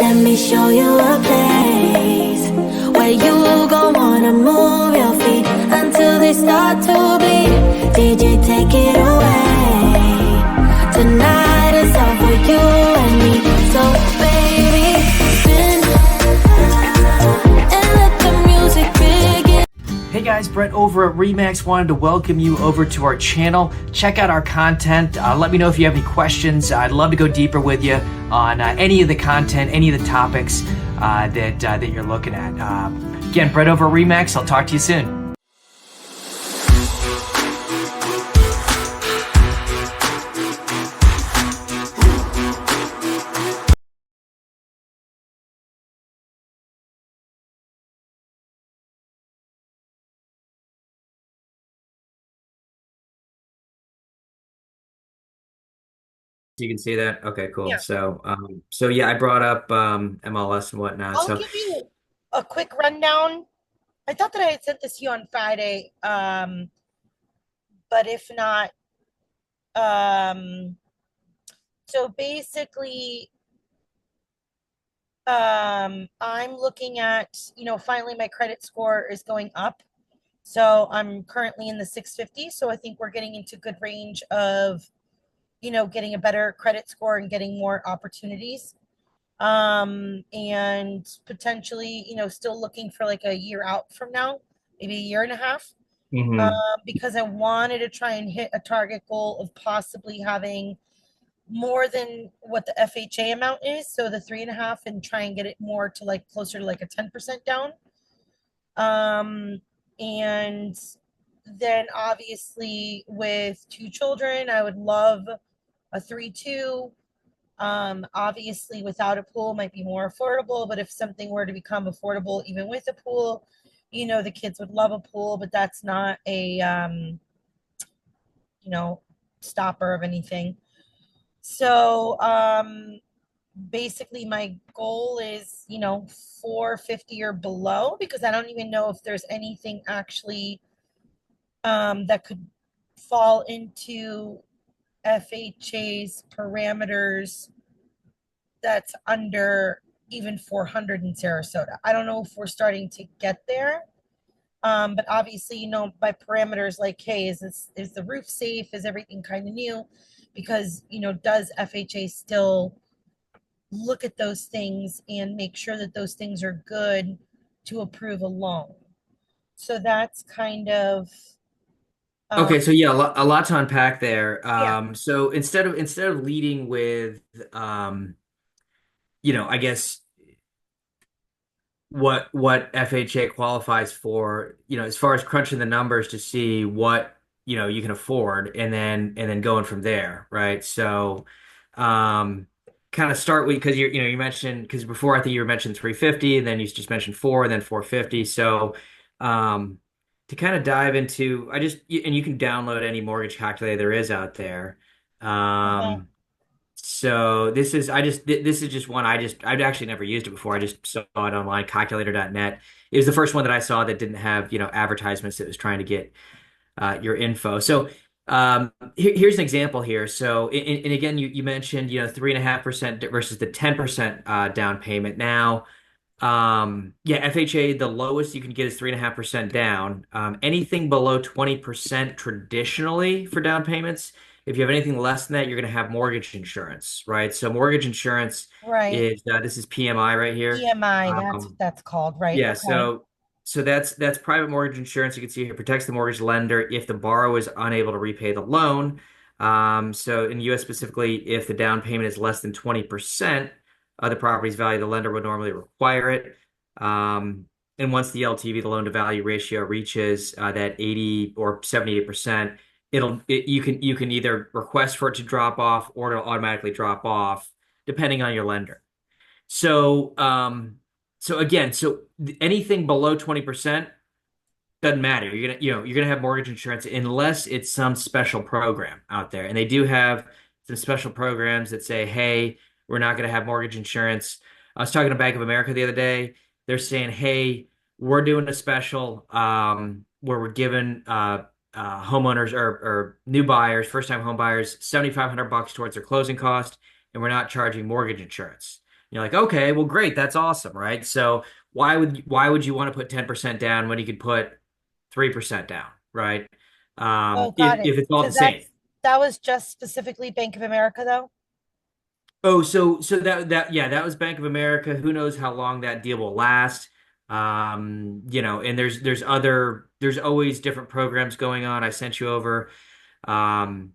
Let me show you a place where you gon' wanna move your feet until they start to bleed. DJ, take it away. Tonight is all for you and me. So baby, spin and let the music begin. Hey guys, Brett over at Remax wanted to welcome you over to our channel. Check out our content. Let me know if you have any questions. I'd love to go deeper with you on any of the content, any of the topics that you're looking at. Again, Brett over at Remax. I'll talk to you soon. You can see that. Okay, cool. Yeah. So yeah, I brought up MLS and whatnot. I'll So give you a quick rundown. I thought that I had sent this to you on Friday, but if not, so basically, I'm looking at, finally my credit score is going up. So I'm currently in the 650. So I think we're getting into good range of, getting a better credit score and getting more opportunities. And potentially, still looking for like a year out from now, maybe a year and a half, mhm. because I wanted to try and hit a target goal of possibly having more than what the FHA amount is. So the 3.5 and try and get it more to like closer to like a 10% down. And then obviously with 2 children, I would love a 3-2. Obviously without a pool might be more affordable, but if something were to become affordable even with a pool, the kids would love a pool, but that's not a stopper of anything. So basically my goal is 450 or below, because I don't even know if there's anything actually that could fall into FHA's parameters that's under even 400 in Sarasota. I don't know if we're starting to get there. But obviously, by parameters like, hey, is the roof safe? Is everything kind of new? Because, does FHA still look at those things and make sure that those things are good to approve a loan? So that's kind of, Okay, so yeah, a lot to unpack there. yeah, So instead of leading with I guess what FHA qualifies for, as far as crunching the numbers to see what, you can afford and then going from there, right? So kind of start with, because you mentioned, because before I think you mentioned 350 and then you just mentioned 4 and then 450. So to kind of dive into, and you can download any mortgage calculator there is out there. uh-huh, Um so this is just one I've actually never used it before. I just saw it online, calculator.net. It was the first one that I saw that didn't have, advertisements that was trying to get your info. So here's an example here. So and again, you mentioned 3.5% versus the 10% down payment. Now, yeah, FHA, the lowest you can get is 3.5% down. Anything below 20% traditionally for down payments. If you have anything less than that, you're going to have mortgage insurance, right? So mortgage insurance right. is this is PMI right here. EMI, that's what Um, that's called, right? yeah, Okay. so that's private mortgage insurance. You can see here protects the mortgage lender if the borrower is unable to repay the loan. So in the U.S. specifically, if the down payment is less than 20% of the property's value, the lender would normally require it. And once the LTV, the loan to value ratio reaches that 80 or 78%, you can either request for it to drop off or it'll automatically drop off depending on your lender. So, anything below 20% doesn't matter. You're gonna have mortgage insurance unless it's some special program out there. And they do have some special programs that say, hey, we're not gonna have mortgage insurance. I was talking to Bank of America the other day. They're saying, hey, we're doing a special where we're giving homeowners or new buyers, first time home buyers, $7,500 towards their closing cost, and we're not charging mortgage insurance. You're like, okay, well, great, that's awesome, right? So why would you want to put 10% down when you could put 3% down, right? Oh, got it. If it's all the Because same. that was just specifically Bank of America, though. Oh, so that yeah, that was Bank of America. Who knows how long that deal will last? And there's always different programs going on. I sent you over um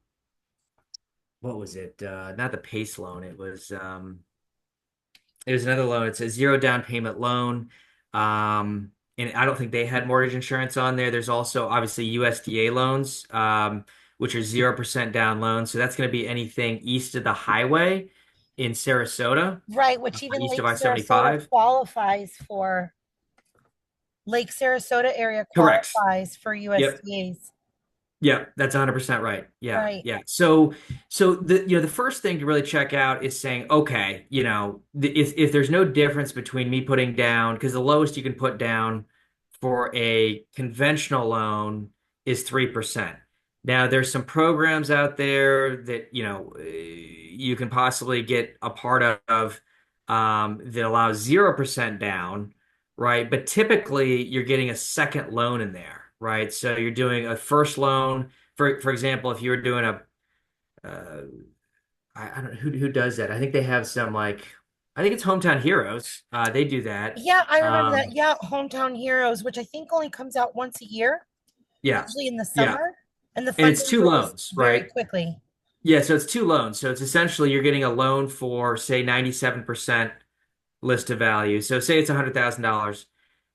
what was it? Not the PACE loan. It was another loan. It's a zero down payment loan. And I don't think they had mortgage insurance on there. There's also obviously USDA loans, which are 0% down loans. So that's going to be anything east of the highway in Sarasota, Right, which even east of Lake Sarasota I-75. qualifies for. Lake Sarasota area Correct. qualifies for Yep. USDA's. Yeah, that's 100% right. Yeah, Right. yeah. So the first thing to really check out is saying, okay, if there's no difference between me putting down, because the lowest you can put down for a conventional loan is 3%. Now, there's some programs out there that, you can possibly get a part of that allows 0% down, right? But typically you're getting a second loan in there, right? So you're doing a first loan, for example, if you were doing uh, I don't know who does that. I think they have some like, I think it's Hometown Heroes. They do that. Yeah, I remember that. Um, Yeah, Hometown Heroes, which I think only comes out once a year, yeah, usually in the yeah. summer, and the And it's funding two grows loans, very right? quickly. Yeah, so it's two loans. So it's essentially you're getting a loan for say 97% list of value. So say it's $100,000,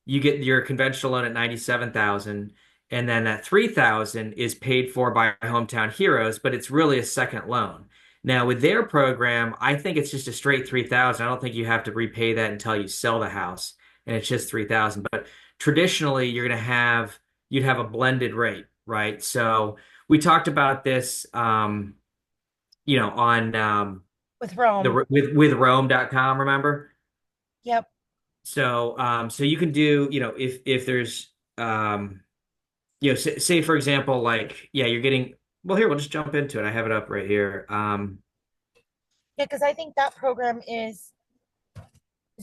you get your conventional loan at 97,000, and then that 3,000 is paid for by Hometown Heroes, but it's really a second loan. Now with their program, I think it's just a straight 3,000. I don't think you have to repay that until you sell the house, and it's just 3,000. But traditionally, you'd have a blended rate, right? So we talked about this, on With the Rome. with Rome.com, remember? Yep. So you can do, if there's, say for example, like, yeah, you're getting, well, here, we'll just jump into it. I have it up right here. Yeah, because I think that program is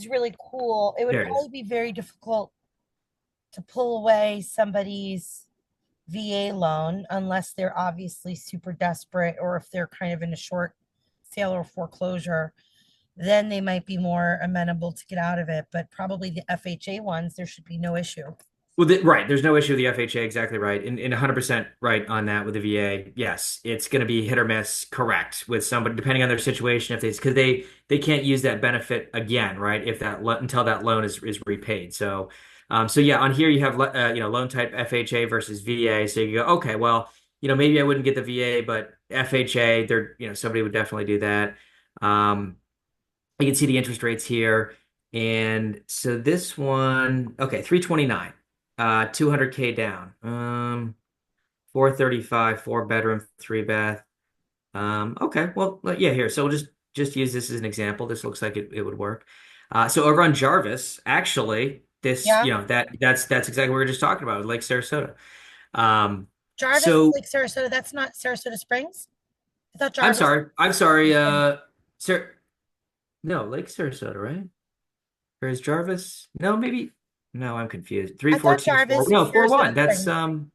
really cool. It would There it is. probably be very difficult to pull away somebody's VA loan unless they're obviously super desperate or if they're kind of in a short sale or foreclosure, then they might be more amenable to get out of it. But probably the FHA ones, there should be no issue. Well, right. There's no issue with the FHA. Exactly right. And 100% right on that with the VA. Yes, it's going to be hit or miss. Correct with somebody depending on their situation. If because they can't use that benefit again, right? If until that loan is repaid. So yeah, on here you have loan type FHA versus VA. So you go, okay, well, maybe I wouldn't get the VA, but FHA, somebody would definitely do that. Um, you can see the interest rates here. And so this one, okay, 329, 200K down. 435, four bedroom, three bath. Okay, well, yeah, here. So we'll just use this as an example. This looks like it would work. So over on Jarvis, actually, this, Yeah. that's exactly what we were just talking about with Lake Sarasota. Um, Jarvis is so Lake Sarasota. That's not Sarasota Springs. I thought I'm Jarvis. sorry. I'm sorry. Sir, no, Lake Sarasota, right? Or is Jarvis? No, maybe. No, I'm confused. Three, I four, thought two, four. Jarvis No, was four, Sarasota one. Springs.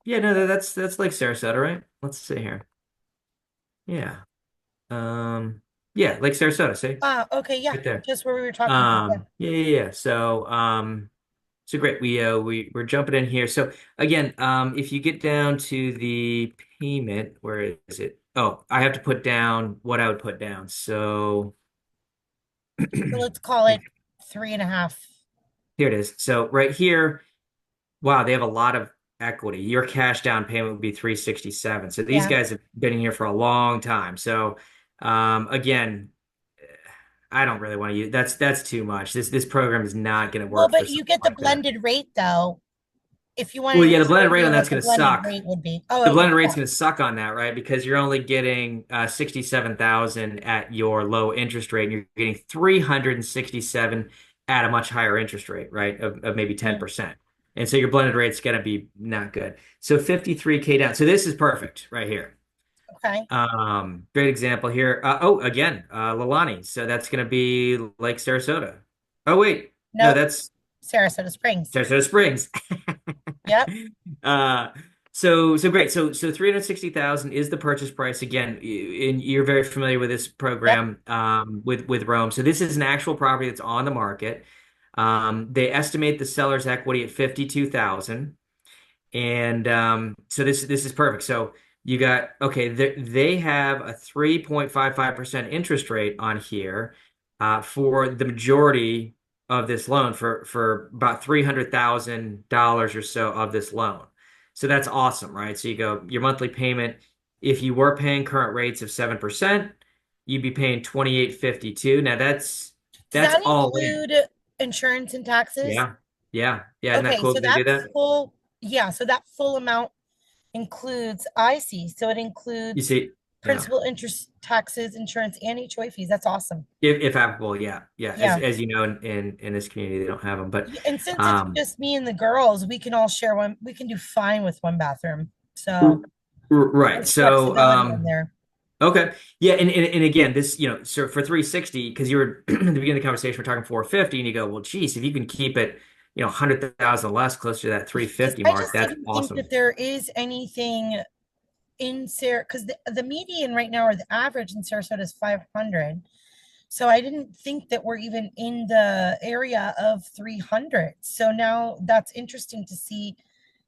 Yeah, no, that's like Sarasota, right? Let's see here. Yeah. Um, yeah, Lake Sarasota. See, Ah, okay, yeah, right there. just where we were talking about. Yeah. Yeah. So great. We're jumping in here. So again, if you get down to the payment, where is it? Oh, I have to put down what I would put down. So So let's call it 3.5. here it is. So right here. Wow, they have a lot of equity. Your cash down payment would be 367. So these Yeah. guys have been in here for a long time. So again, I don't really want to use that's too much. This program is not going to Well, work for but you something get the like that. blended rate though. If you Well, wanted to yeah, the show blended rate me on that's what the going to blended suck. rate would be. The Oh, it would blended rate's suck. going to suck on that, right? Because you're only getting 67,000 at your low interest rate, and you're getting 367 at a much higher interest rate, right? Of maybe Mm. 10%. And so your blended rate's going to be not good. So 53K down. So this is perfect right here. Okay. Great example here. Oh, again, Lalani. So that's going to be Lake Sarasota. Oh, wait. No, Nope. that's Sarasota Springs. Sarasota Springs. Yep. Uh, so great. So 360,000 is the purchase price. Again, and you're very familiar with this Yep. program with Rome. So this is an actual property that's on the market. They estimate the seller's equity at 52,000. And so this is perfect. So you got okay, they have a 3.55% interest rate on here for the majority of this loan for about $300,000 or so of this loan. So that's awesome, right? So you go your monthly payment, if you were paying current rates of 7%, you'd be paying 28.52. Now Does that's that all in. include insurance and taxes? Yeah. Yeah. Yeah. Isn't that Okay, cool so that they do that that? full, yeah, so that full amount includes, I see. So it You includes see, yeah. principal, interest, taxes, insurance, and HOA fees. That's awesome. If applicable, yeah, yeah. Yeah. As you know, in this community, they don't have them, but And since it's um, just me and the girls, we can all share one. We can do fine with one bathroom. r- So right. there's So flexibility in there. okay, yeah, and again, this so for 360, because you were at the beginning of the conversation, we're talking 450, and you go, well, geez, if you can keep it, 100,000 less, closer to that Because 350 I mark, just that's didn't think that awesome. there is anything in Sarah, because the median right now or the average in Sarasota is 500. So I didn't think that we're even in the area of 300. So now that's interesting to see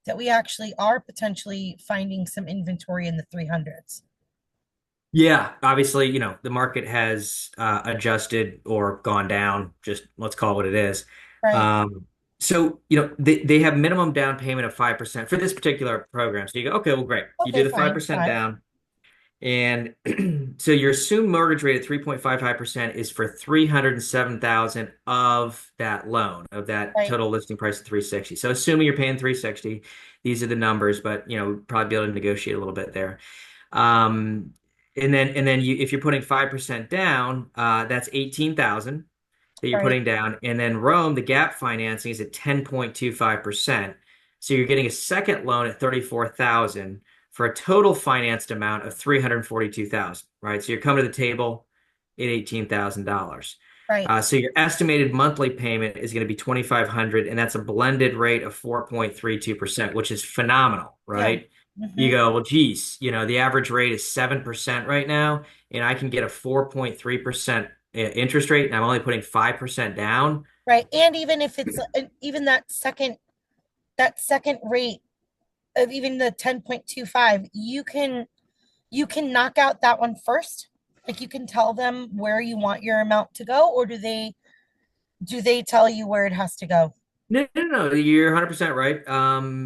that we actually are potentially finding some inventory in the 300s. Yeah, obviously, the market has adjusted or gone down. Just let's call it what it is. Right. Um, so, they have minimum down payment of 5% for this particular program. So you go, okay, well, great. You do Okay, the fine. 5% Five. down. And so your assumed mortgage rate at 3.55% is for 307,000 of that loan, of that Right. total listing price of 360. So assuming you're paying 360, these are the numbers, but probably be able to negotiate a little bit there. Um, and then if you're putting 5% down, that's 18,000 that you're Right. putting down. And then Rome, the gap financing is at 10.25%. So you're getting a second loan at 34,000 for a total financed amount of 342,000, right? So you're coming to the table at $18,000. Right. So your estimated monthly payment is going to be 2,500, and that's a blended rate of 4.32%, which is phenomenal, Yeah. right? You Hmm. go, well, geez, the average rate is 7% right now, and I can get a 4.3% interest rate, and I'm only putting 5% down. Right. And even if it's even that second rate of even the 10.25, you can knock out that one first. Like you can tell them where you want your amount to go, or do they tell you where it has to go? No, no, no, you're 100% right.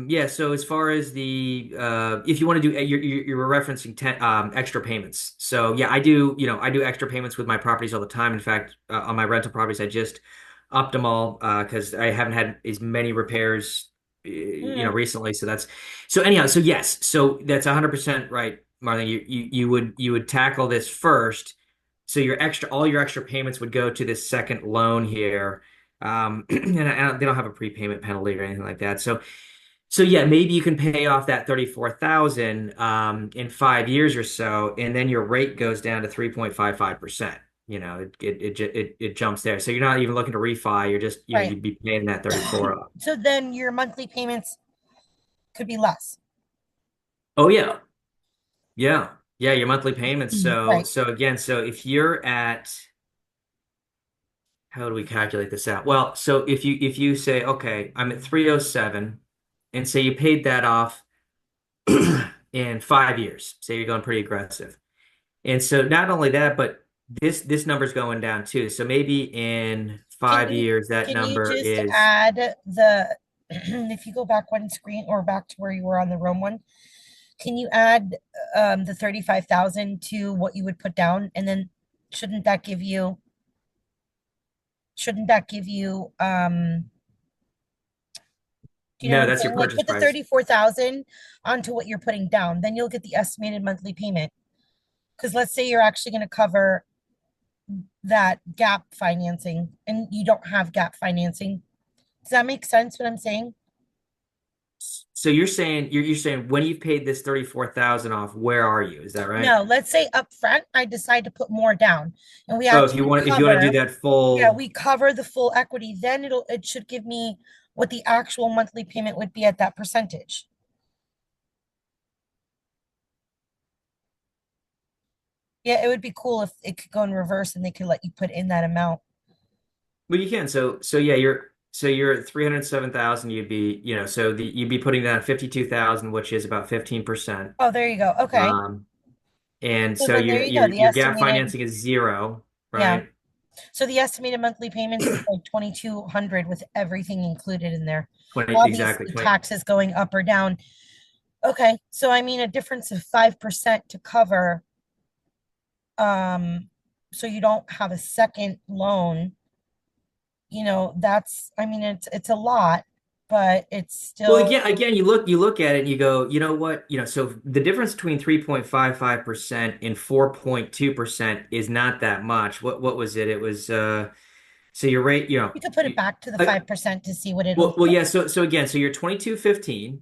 Yeah, so as far as the if you want to do you're referencing extra payments. So yeah, I do extra payments with my properties all the time. In fact, on my rental properties, I just upped them all because I haven't had as many repairs Mhm. recently. So anyhow, so yes, so that's 100% right, Marlene. You would tackle this first. So all your extra payments would go to this second loan here. They don't have a prepayment penalty or anything like that. So yeah, maybe you can pay off that 34,000 in 5 years or so, and then your rate goes down to 3.55%. It jumps there. So you're not even looking to refi. You're just, Right. you'd be paying that 34 off. So then your monthly payments could be less. Oh yeah. Yeah. Yeah, your monthly payments. So Right. so again, so if you're at how do we calculate this out? Well, so if you say, okay, I'm at 307 and say you paid that off in 5 years. Say you're going pretty aggressive. And so not only that, but this number's going down too. So maybe in Can five you years, that can you number just is add the if you go back one screen or back to where you were on the Rome one, can you add the 35,000 to what you would put down, and then shouldn't that give you shouldn't that give you do you know no, what I'm that's your saying? Like purchase put the price. 34,000 onto what you're putting down, then you'll get the estimated monthly payment. Because let's say you're actually going to cover that gap financing and you don't have gap financing. Does that make sense what I'm saying? So you're saying when you've paid this 34,000 off, where are you? Is that right? No, let's say up front, I decide to put more down and we Oh, actually if you want to do cover, that yeah, full, we cover the full equity, then it should give me what the actual monthly payment would be at that percentage. Yeah, it would be cool if it could go in reverse and they could let you put in that amount. well, you can. So yeah, you're at 307,000. You'd be, you'd be putting down 52,000, which is about 15%. Oh, there you go. Okay. Um, and So so then there your you go. your The your gap estimated, financing is zero, yeah. right? So the estimated monthly payments is like 2,200 with everything included in there. 20 exactly Obviously, 20. taxes going up or down. Okay, so I mean a difference of 5% to cover, um, so you don't have a second loan, that's, I mean, it's a lot, but it's Well, still, again, you look at it and you go, you know what, so the difference between 3.55% and 4.2% is not that much. What was it? It was so your rate, you could put it back to the uh, 5% to see what it'll do. yeah, so again, so you're 22.15.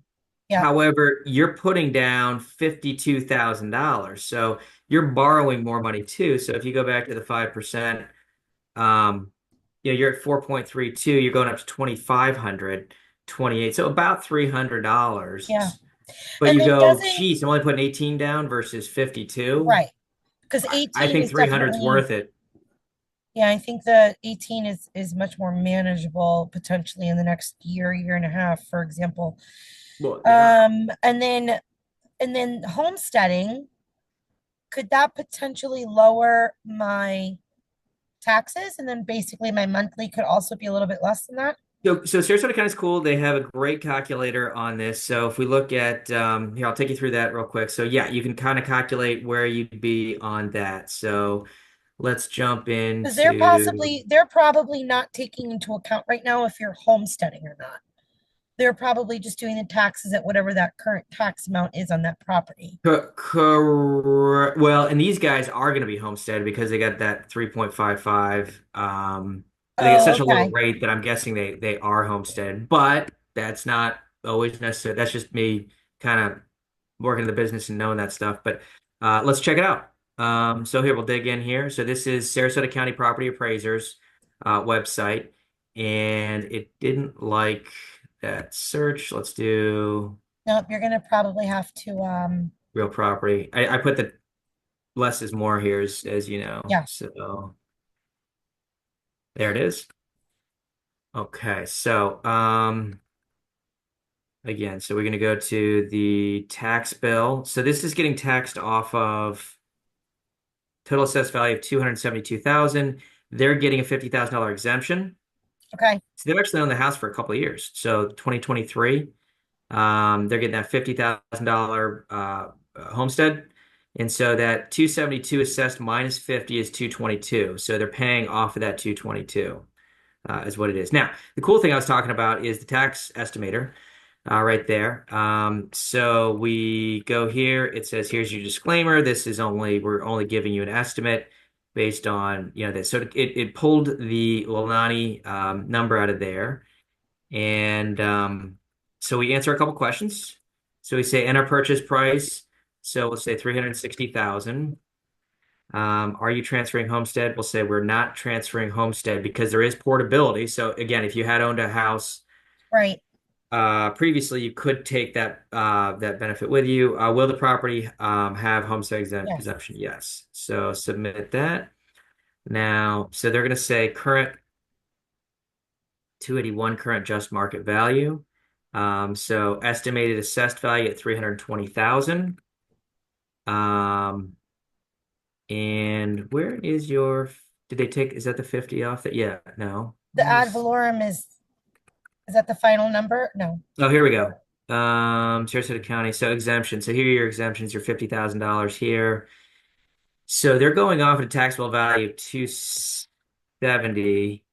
Yeah, However, you're putting down $52,000. So you're borrowing more money too. So if you go back to the 5%, um, you're at 4.32, you're going up to 2,500, 28. So about $300. yeah. But And you then go, doesn't, geez, I'm only putting 18 down versus 52. right, because I 18 think is 300 is definitely, worth it. yeah, I think the 18 is much more manageable potentially in the next year, year and a half, for example. Well, yeah. And then homesteading, could that potentially lower my taxes? And then basically my monthly could also be a little bit less than that? So Sarasota County is cool. They have a great calculator on this. So if we look at here, I'll take you through that real quick. So yeah, you can kind of calculate where you'd be on that. So let's jump Because into they're probably not taking into account right now if you're homesteading or not. They're probably just doing the taxes at whatever that current tax amount is on that property. correct. Well, and these guys are going to be homestead because they got that 3.55. But they get Oh, such a low okay. rate that I'm guessing they are homestead. But that's not always necessary. That's just me kind of working in the business and knowing that stuff. But let's check it out. So here we'll dig in here. So this is Sarasota County Property Appraisers website, and it didn't like that search. Let's do Nope, you're gonna probably have to, real property. I put the less is more here, as you know. yeah, So there it is. Okay, so again, so we're going to go to the tax bill. So this is getting taxed off of total assessed value of 272,000. They're getting a $50,000 exemption. okay, So they've actually owned the house for a couple of years. So 2023, they're getting that $50,000 homestead. And so that 272 assessed minus 50 is 222. So they're paying off of that 222 is what it is. Now, the cool thing I was talking about is the tax estimator right there. So we go here. It says, here's your disclaimer. We're only giving you an estimate based on, this. So it pulled the Lilani number out of there. And so we answer a couple questions. So we say enter purchase price. So we'll say 360,000. Are you transferring homestead? We'll say we're not transferring homestead because there is portability. So again, if you had owned a house right, previously, you could take that benefit with you. Will the property have homestead yes, exemption? Yes. So submit that. Now, so they're going to say current 281 current just market value. So estimated assessed value at 320,000. And where is did they take, is that the 50 off that? Yeah, no. the ad valorem is that the final number? No, Oh, here we go. Sarasota County. So exemption. So here are your exemptions, your $50,000 here. So they're going off at a taxable value of 270.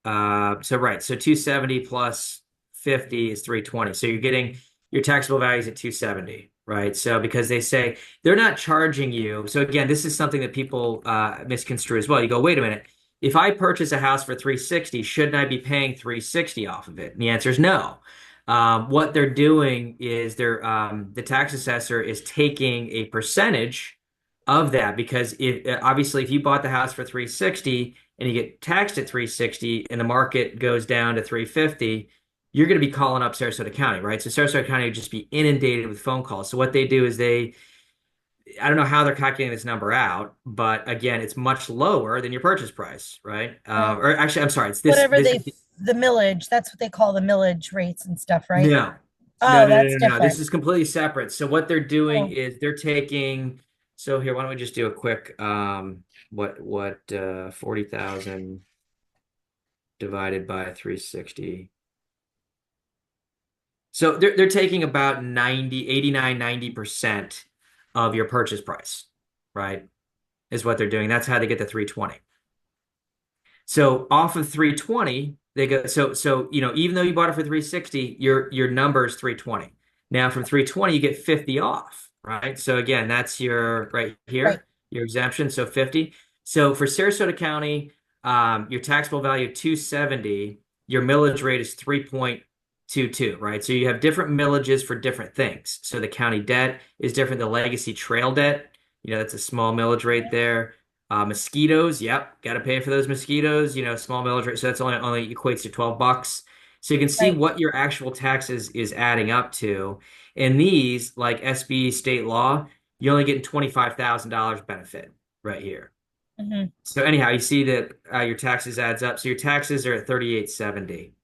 So right. So 270 plus 50 is 320. So you're getting your taxable values at 270, right? So because they say they're not charging you. So again, this is something that people misconstrue as well. You go, wait a minute. If I purchase a house for 360, shouldn't I be paying 360 off of it? And the answer is no. What they're doing is the tax assessor is taking a percentage of that because if obviously if you bought the house for 360 and you get taxed at 360 and the market goes down to 350, you're going to be calling up Sarasota County, right? So Sarasota County would just be inundated with phone calls. So what they do is I don't know how they're calculating this number out, but again, it's much lower than your purchase price, right? Right. Or actually, I'm sorry, it's Whatever this. the millage, that's what they call the millage rates and stuff, right? No, Oh, that's no. This different. is completely separate. So what they're doing Oh, is they're taking. So here, why don't we just do a quick what 40,000 divided by 360. So they're taking about 90 89 90% of your purchase price, right? Is what they're doing. That's how they get the 320. So off of 320, they go even though you bought it for 360, your number is 320. Now from 320, you get 50 off, right? So again, that's your right right. here, your exemption. So 50. So for Sarasota County, your taxable value 270, your millage rate is 3.22, right? So you have different millages for different things. So the county debt is different. The legacy trail debt, that's a small millage rate there. Mosquitoes, yep, got to pay for those mosquitoes. Small millage rate, so that's only equates to $12. So you can see Right. what your actual taxes is adding up to. And these, like SB state law, you're only getting $25,000 benefit right here. Hmm. So anyhow, you see that your taxes adds up. So your taxes are at 3870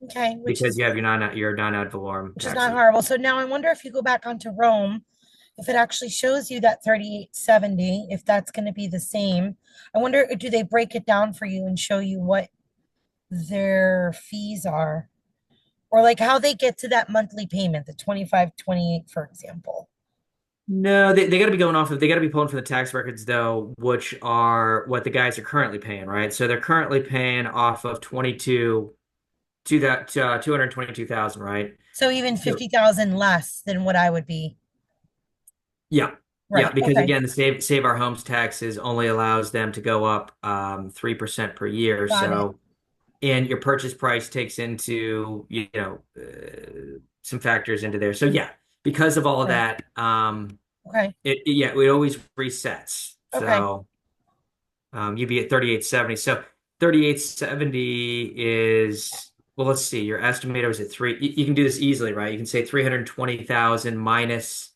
Okay, because you have your non-ad valorem which is not taxes. horrible. So now I wonder if you go back onto Rome, if it actually shows you that 3870, if that's going to be the same. I wonder, do they break it down for you and show you what their fees are? Or like how they get to that monthly payment, the 2528, for example. No, they got to be they got to be pulling from the tax records though, which are what the guys are currently paying, right? So they're currently paying off of 22 to that 222,000, right? So even So 50,000 less than what I would be. yeah. Yeah, Right. because Okay. again, the Save Our Homes taxes only allows them to go up 3% per year. Got it. So and your purchase price takes into, some factors into there. So yeah, because of all of Okay. that, Okay. it always resets. Okay. So you'd be at 3870. So 3870 is, well, let's see, your estimator was at three. You can do this easily, right? You can say 320,000 minus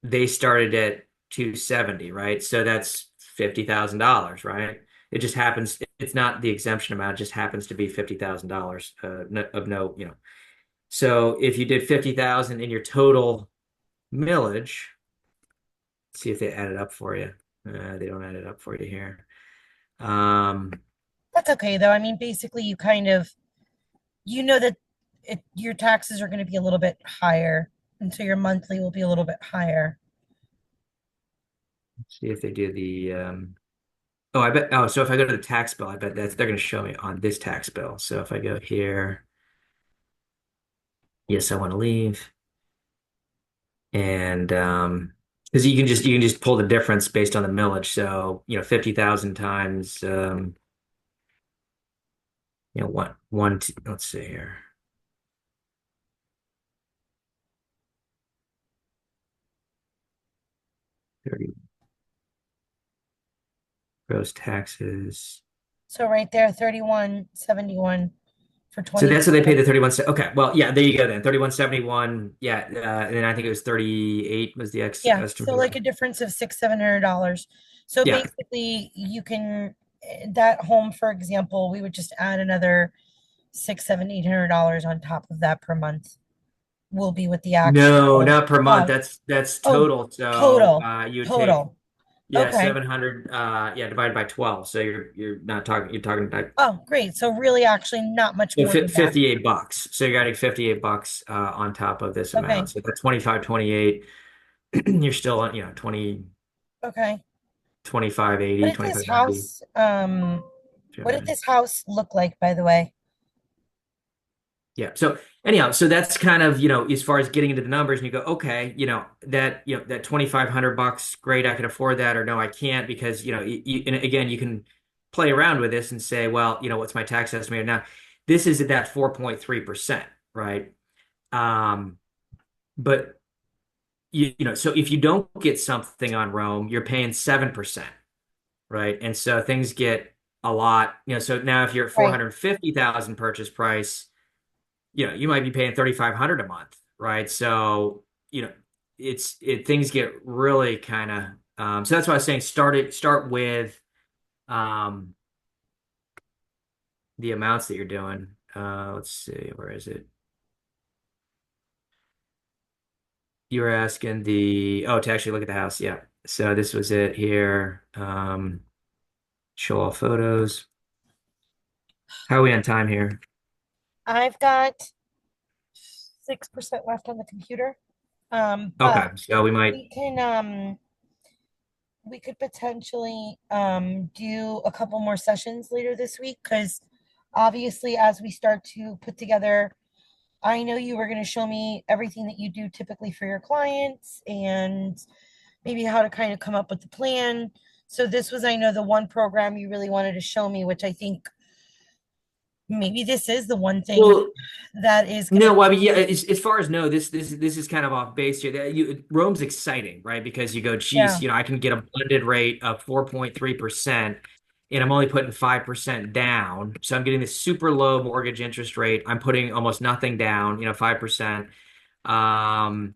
they started at 270, right? So that's $50,000, right? It just happens, it's not the exemption amount, it just happens to be $50,000 of no. So if you did 50,000 in your total millage, see if they add it up for you. They don't add it up for you here. Um, That's okay though. I mean, basically you kind of you know that your taxes are going to be a little bit higher, and so your monthly will be a little bit higher. see if they do the oh, I bet. Oh, so if I go to the tax bill, I bet they're going to show me on this tax bill. So if I go here, yes, I want to leave. And because you can just pull the difference based on the millage. So 50,000 times let's see here. 30 gross taxes. So right there, 3171 for So 20. that's what they pay the 31. Okay, well, yeah, there you go then. 3171. Yeah, and then I think it was 38 was the ex Yeah, so estimate. like a difference of $600-700. So Yeah. basically, you can that home, for example, we would just add another six, seven, $800 on top of that per month. Will be with the No, actual. not per month. Oh, That's oh, total. So total, you would take total. yeah, Okay. 700 divided by 12. So you're not talking you're talking about Oh, great. So really, actually, not much more than that. $58. So you're adding $58 on top of this amount. Okay. So the 25, 28, you're still on, 20, Okay. 25, What 80, did this 25, 90. house, what did this house look like, by the way? Yeah. So anyhow, so that's kind of, as far as getting into the numbers and you go, okay, that $2,500, great, I can afford that, or no, I can't because, and again, you can play around with this and say, well, what's my tax estimate now? This is at that 4.3%, right? Um, but so if you don't get something on Rome, you're paying 7%, right? And so things get a lot, so now if you're at Right. 450,000 purchase price, you might be paying 3,500 a month, right? So, things get really kind of so that's why I was saying start with um the amounts that you're doing. Let's see, where is it? You were asking to actually look at the house. Yeah. So this was it here. Show all photos. How are we on time here? I've got 6% left on the computer. But Okay, so we might. we can we could potentially do a couple more sessions later this week because obviously as we start to put together, I know you were going to show me everything that you do typically for your clients and maybe how to kind of come up with the plan. So this was, I know, the one program you really wanted to show me, which I think maybe this is the one thing Well, that is going to no, be. well, I mean, yeah. As far as no, this is kind of off base here. Rome's exciting, right? Because you go, geez, Yeah. I can get a blended rate of 4.3%, and I'm only putting 5% down. So I'm getting this super low mortgage interest rate. I'm putting almost nothing down, 5%. Um,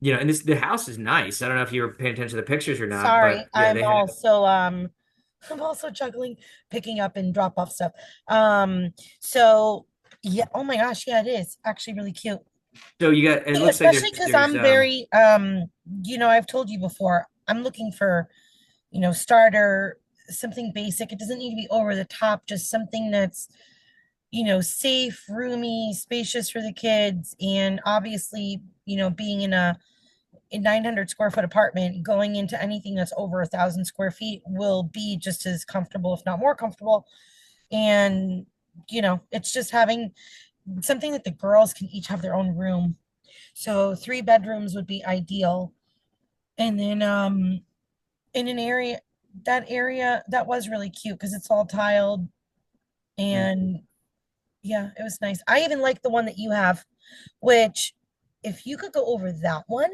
and the house is nice. I don't know if you were paying attention to the pictures or not, Sorry, but yeah, they have. I'm also juggling picking up and drop off stuff. So yeah, oh my gosh, yeah, it is actually really cute. So you got. It looks like Especially because there's I'm very I've told you before, I'm looking for, starter, something basic. It doesn't need to be over the top, just something that's, safe, roomy, spacious for the kids. And obviously, being in a 900 square foot apartment, going into anything that's over 1,000 square feet will be just as comfortable, if not more comfortable. And, it's just having something that the girls can each have their own room. So 3 bedrooms would be ideal. And then in an area that was really cute because it's all tiled and yeah, it was nice. I even like the one that you have, which if you could go over that one,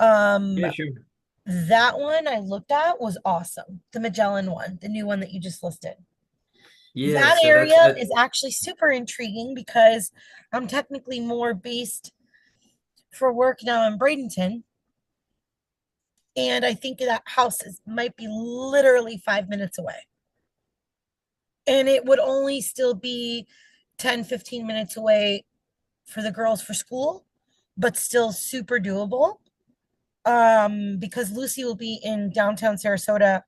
um Yeah, sure. that one I looked at was awesome. The Magellan one, the new one that you just listed. Yeah, That so that's area is actually super intriguing because I'm technically more based for work now in Bradenton. And I think that house might be literally 5 minutes away. And it would only still be 10, 15 minutes away for the girls for school, but still super doable. Because Lucy will be in downtown Sarasota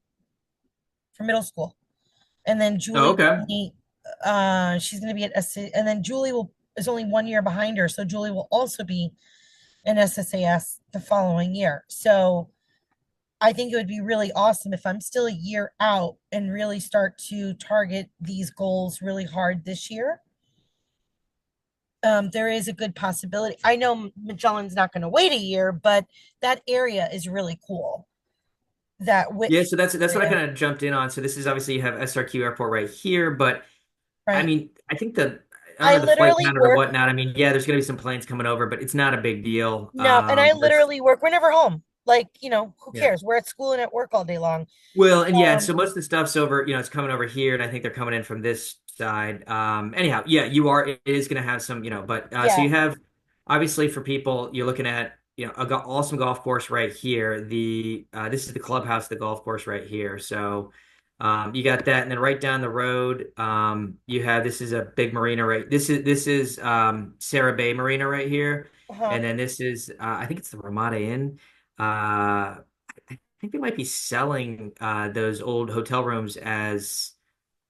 for middle school. And then oh, Julie will okay. only she's gonna be at and then Julie will is only 1 year behind her. So Julie will also be in SSAS the following year. So I think it would be really awesome if I'm still a year out and really start to target these goals really hard this year. There is a good possibility. I know Magellan's not going to wait a year, but that area is really cool. That Yeah, Whitfield so that's what I area, kind of jumped in on. So this is obviously you have SRQ Airport right here, but I right? mean, I think I don't I know the flight literally pattern or work, whatnot. I mean, yeah, there's gonna be some planes coming over, but it's not a big deal. no, and I There's literally work, we're never home. Like, who yeah. cares? We're at school and at work all day long. Well, and yeah, so Um, most of the stuff's over, it's coming over here, and I think they're coming in from this side. Anyhow, yeah, you are. It is going to have some, but so yeah, you have obviously for people you're looking at, a awesome golf course right here. This is the clubhouse, the golf course right here. So, you got that, and then right down the road, you have this is a big marina right. This is Sarah Bay Marina right here, uh-huh. and then this is I think it's the Ramada Inn. I think they might be selling those old hotel rooms as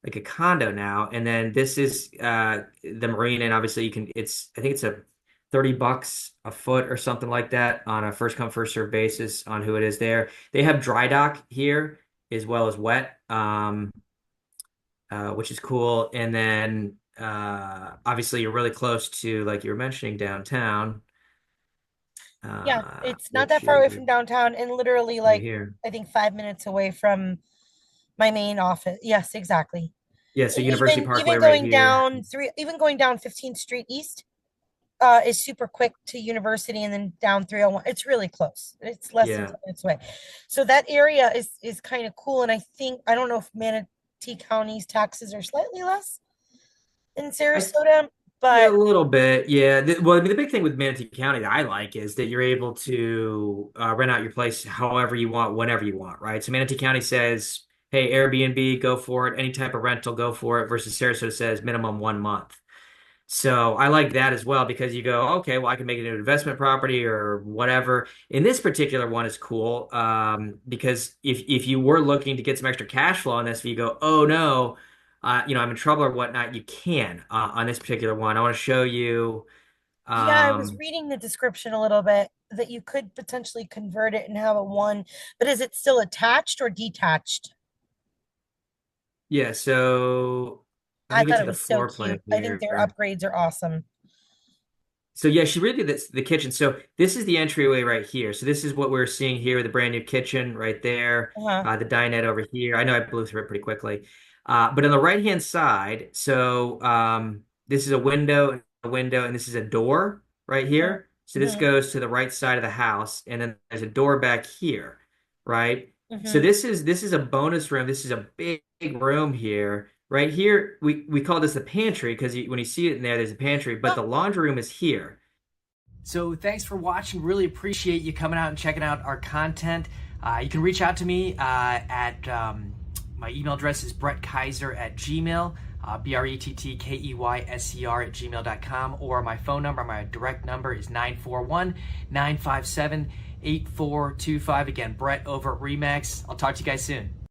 like a condo now. And then this is the marina, and obviously you can. I think it's a $30 a foot or something like that on a first come first serve basis on who it is there. They have dry dock here as well as wet, which is cool. And then obviously you're really close to like you were mentioning downtown, Yeah, it's not which that far away is from downtown and literally right like here. I think 5 minutes away from my main office. Yes, exactly. Yeah, so And University even Parkway even right going here. down 15th Street East. is super quick to University and then down 301. It's really close. It's less than Yeah. 10 minutes away. So that area is kind of cool. And I don't know if Manatee County's taxes are slightly less in I Sarasota, Yeah, a but little bit. Yeah. Well, I mean, the big thing with Manatee County that I like is that you're able to rent out your place however you want, whenever you want, right? So Manatee County says, hey, Airbnb, go for it. Any type of rental, go for it. Versus Sarasota says minimum 1 month. So I like that as well because you go, okay, well, I can make it an investment property or whatever. And this particular one is cool because if you were looking to get some extra cash flow on this, if you go, oh no, I'm in trouble or whatnot, you can on this particular one. I want to show you. yeah, I was Um, reading the description a little bit that you could potentially convert it and have a one, but is it still attached or detached? yeah, so let I me get thought to it the was so floor plan cute. I think their here. upgrades are awesome. So yeah, she redid this the kitchen. So this is the entryway right here. So this is what we're seeing here, the brand new kitchen right there, Uh-huh. the dinette over here. I know I blew through it pretty quickly. But on the right hand side, so this is a window, and this is a door right here. So this Mm-hmm. goes to the right side of the house, and then there's a door back here, right? So Mm-hmm. this is a bonus room. This is a big room here. Right here, we call this the pantry because when you see it in there, there's a pantry, but the laundry room is here. So thanks for watching. Really appreciate you coming out and checking out our content. You can reach out to me at my email address is brettkaiser@gmail, brettkeyser@gmail.com, or my phone number, my direct number is 941-957-8425. Again, Brett over at Remax. I'll talk to you guys soon.